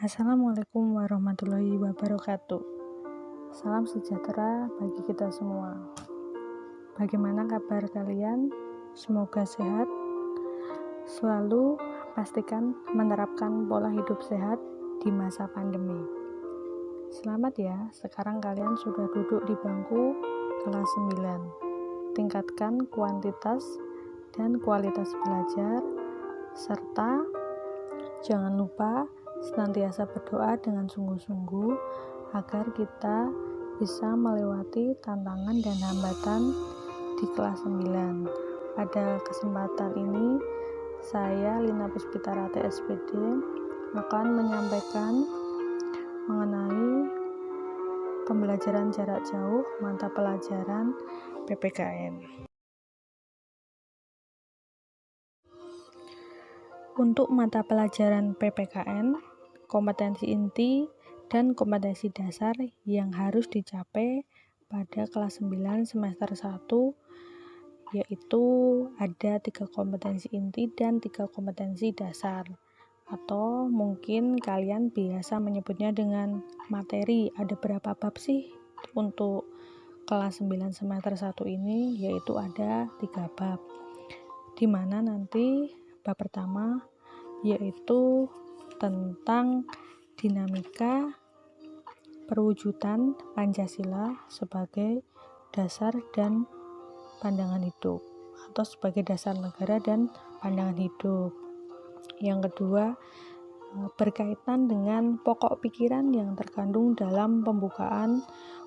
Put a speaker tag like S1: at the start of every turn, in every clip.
S1: Assalamualaikum warahmatullahi wabarakatuh. Salam sejahtera bagi kita semua. Bagaimana kabar kalian? Semoga sehat. Selalu pastikan menerapkan pola hidup sehat di masa pandemi. Selamat ya, sekarang kalian sudah duduk di bangku kelas 9. Tingkatkan kuantitas dan kualitas belajar, serta jangan lupa senantiasa berdoa dengan sungguh-sungguh agar kita bisa melewati tantangan dan hambatan di kelas 9. Pada kesempatan ini, saya Lina Puspitarati SPD akan menyampaikan mengenai pembelajaran jarak jauh mata pelajaran PPKN. Untuk mata pelajaran PPKN, kompetensi inti dan kompetensi dasar yang harus dicapai pada kelas 9 semester 1 yaitu ada 3 kompetensi inti dan 3 kompetensi dasar, atau mungkin kalian biasa menyebutnya dengan materi. Ada berapa bab sih untuk kelas 9 semester 1 ini? Yaitu ada 3 bab, dimana nanti bab pertama yaitu tentang dinamika perwujudan Pancasila sebagai dasar dan pandangan hidup, atau sebagai dasar negara dan pandangan hidup. Yang kedua, berkaitan dengan pokok pikiran yang terkandung dalam pembukaan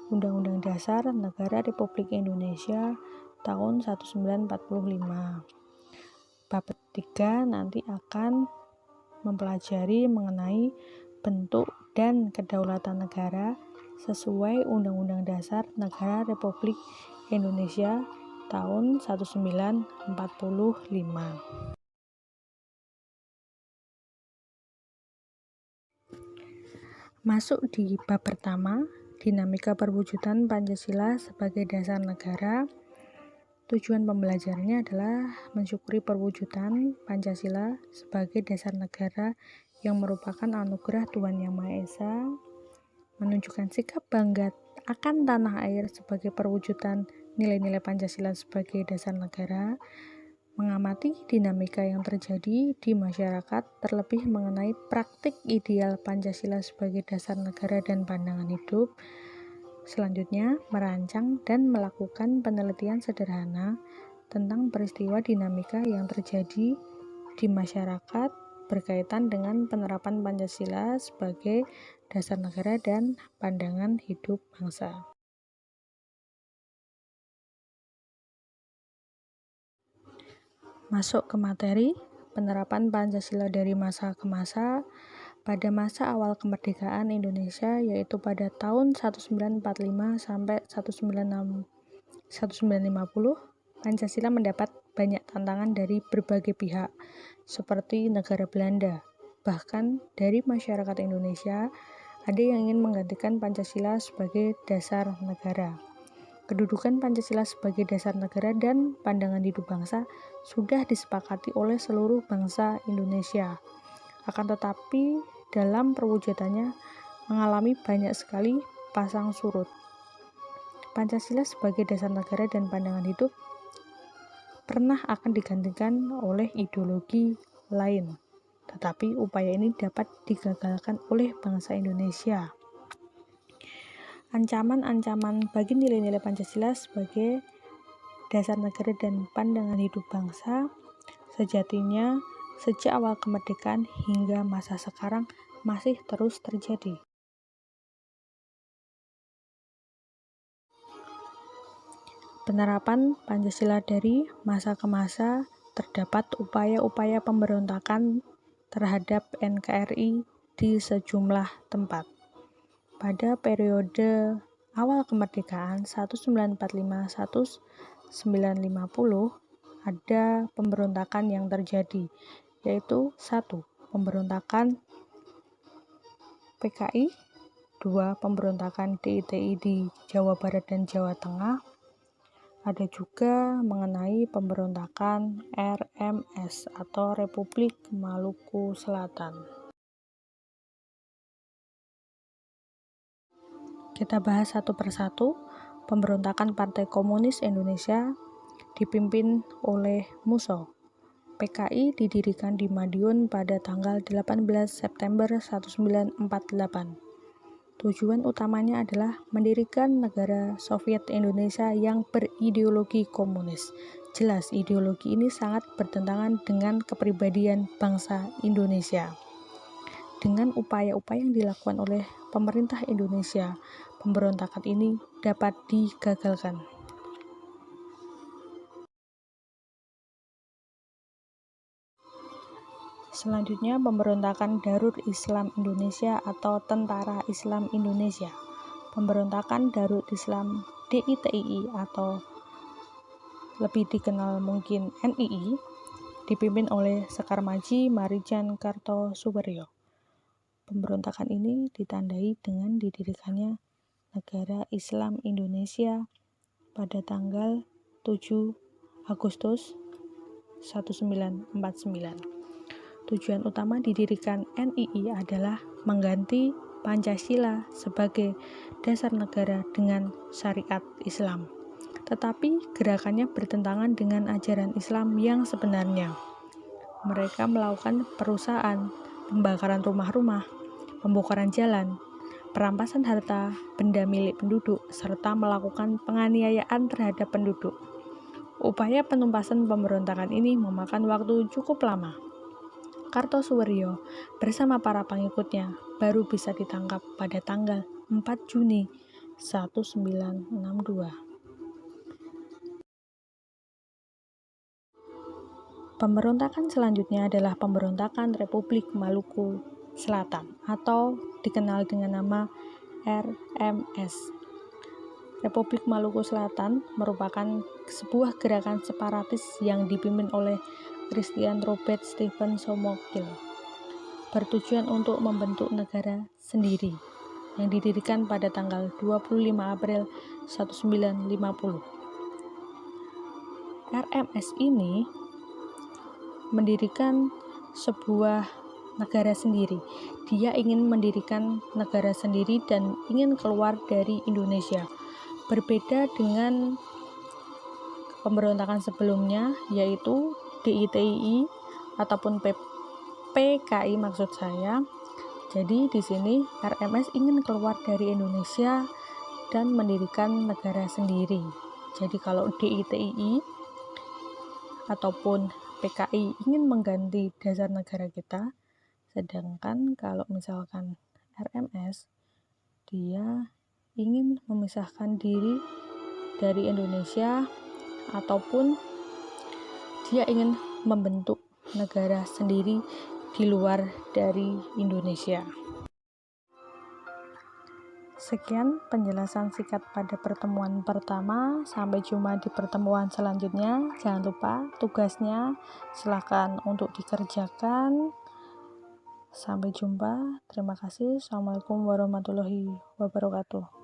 S1: Undang-Undang Dasar Negara Republik Indonesia tahun 1945. Bab ketiga nanti akan mempelajari mengenai bentuk dan kedaulatan negara sesuai Undang-Undang Dasar Negara Republik Indonesia tahun 1945. Masuk di bab pertama, dinamika perwujudan Pancasila sebagai dasar negara. Tujuan pembelajarannya adalah mensyukuri perwujudan Pancasila sebagai dasar negara yang merupakan anugerah Tuhan Yang Maha Esa, menunjukkan sikap bangga akan tanah air sebagai perwujudan nilai-nilai Pancasila sebagai dasar negara, mengamati dinamika yang terjadi di masyarakat, terlebih mengenai praktik ideal Pancasila sebagai dasar negara dan pandangan hidup. Selanjutnya, merancang dan melakukan penelitian sederhana tentang peristiwa dinamika yang terjadi di masyarakat berkaitan dengan penerapan Pancasila sebagai dasar negara dan pandangan hidup bangsa. Masuk ke materi, penerapan Pancasila dari masa ke masa. Pada masa awal kemerdekaan Indonesia, yaitu pada tahun 1945 sampai 1950, Pancasila mendapat banyak tantangan dari berbagai pihak, seperti negara Belanda. Bahkan dari masyarakat Indonesia, ada yang ingin menggantikan Pancasila sebagai dasar negara. Kedudukan Pancasila sebagai dasar negara dan pandangan hidup bangsa sudah disepakati oleh seluruh bangsa Indonesia. Akan tetapi, dalam perwujudannya mengalami banyak sekali pasang surut. Pancasila sebagai dasar negara dan pandangan hidup pernah akan digantikan oleh ideologi lain, tetapi upaya ini dapat digagalkan oleh bangsa Indonesia. Ancaman-ancaman bagi nilai-nilai Pancasila sebagai dasar negara dan pandangan hidup bangsa sejatinya sejak awal kemerdekaan hingga masa sekarang masih terus terjadi. Penerapan Pancasila dari masa ke masa, terdapat upaya-upaya pemberontakan terhadap NKRI di sejumlah tempat. Pada periode awal kemerdekaan 1945-1950 ada pemberontakan yang terjadi, yaitu 1. Pemberontakan PKI, 2. Pemberontakan DITI di Jawa Barat dan Jawa Tengah. Ada juga mengenai pemberontakan RMS atau Republik Maluku Selatan. Kita bahas satu persatu. Pemberontakan Partai Komunis Indonesia dipimpin oleh Musso. PKI didirikan di Madiun pada tanggal 18 September 1948. Tujuan utamanya adalah mendirikan negara Soviet Indonesia yang berideologi komunis. Jelas, ideologi ini sangat bertentangan dengan kepribadian bangsa Indonesia. Dengan upaya-upaya yang dilakukan oleh pemerintah Indonesia, pemberontakan ini dapat digagalkan. Selanjutnya, pemberontakan Darul Islam Indonesia atau Tentara Islam Indonesia. Pemberontakan Darul Islam DITII atau lebih dikenal mungkin NII dipimpin oleh Sekar Maji Marijan Kartosuwiryo. Pemberontakan ini ditandai dengan didirikannya Negara Islam Indonesia pada tanggal 7 Agustus 1949. Tujuan utama didirikan NII adalah mengganti Pancasila sebagai dasar negara dengan syariat Islam. Tetapi gerakannya bertentangan dengan ajaran Islam yang sebenarnya. Mereka melakukan perusahaan, pembakaran rumah-rumah, pembongkaran jalan, perampasan harta benda milik penduduk, serta melakukan penganiayaan terhadap penduduk. Upaya penumpasan pemberontakan ini memakan waktu cukup lama. Kartosuwiryo bersama para pengikutnya baru bisa ditangkap pada tanggal 4 Juni 1962. Pemberontakan selanjutnya adalah pemberontakan Republik Maluku Selatan atau dikenal dengan nama RMS. Republik Maluku Selatan merupakan sebuah gerakan separatis yang dipimpin oleh Christian Robert Stephen Somogyl, bertujuan untuk membentuk negara sendiri yang didirikan pada tanggal 25 April 1950. RMS ini mendirikan sebuah negara sendiri. Dia ingin mendirikan negara sendiri dan ingin keluar dari Indonesia. Berbeda dengan pemberontakan sebelumnya, yaitu DITII ataupun PKI maksud saya. Jadi di sini RMS ingin keluar dari Indonesia dan mendirikan negara sendiri. Jadi kalau DITII ataupun PKI ingin mengganti dasar negara kita, sedangkan kalau misalkan RMS dia ingin memisahkan diri dari Indonesia ataupun dia ingin membentuk negara sendiri di luar dari Indonesia. Sekian penjelasan singkat pada pertemuan pertama. Sampai jumpa di pertemuan selanjutnya. Jangan lupa tugasnya silakan untuk dikerjakan. Sampai jumpa. Terima kasih. Assalamualaikum warahmatullahi wabarakatuh.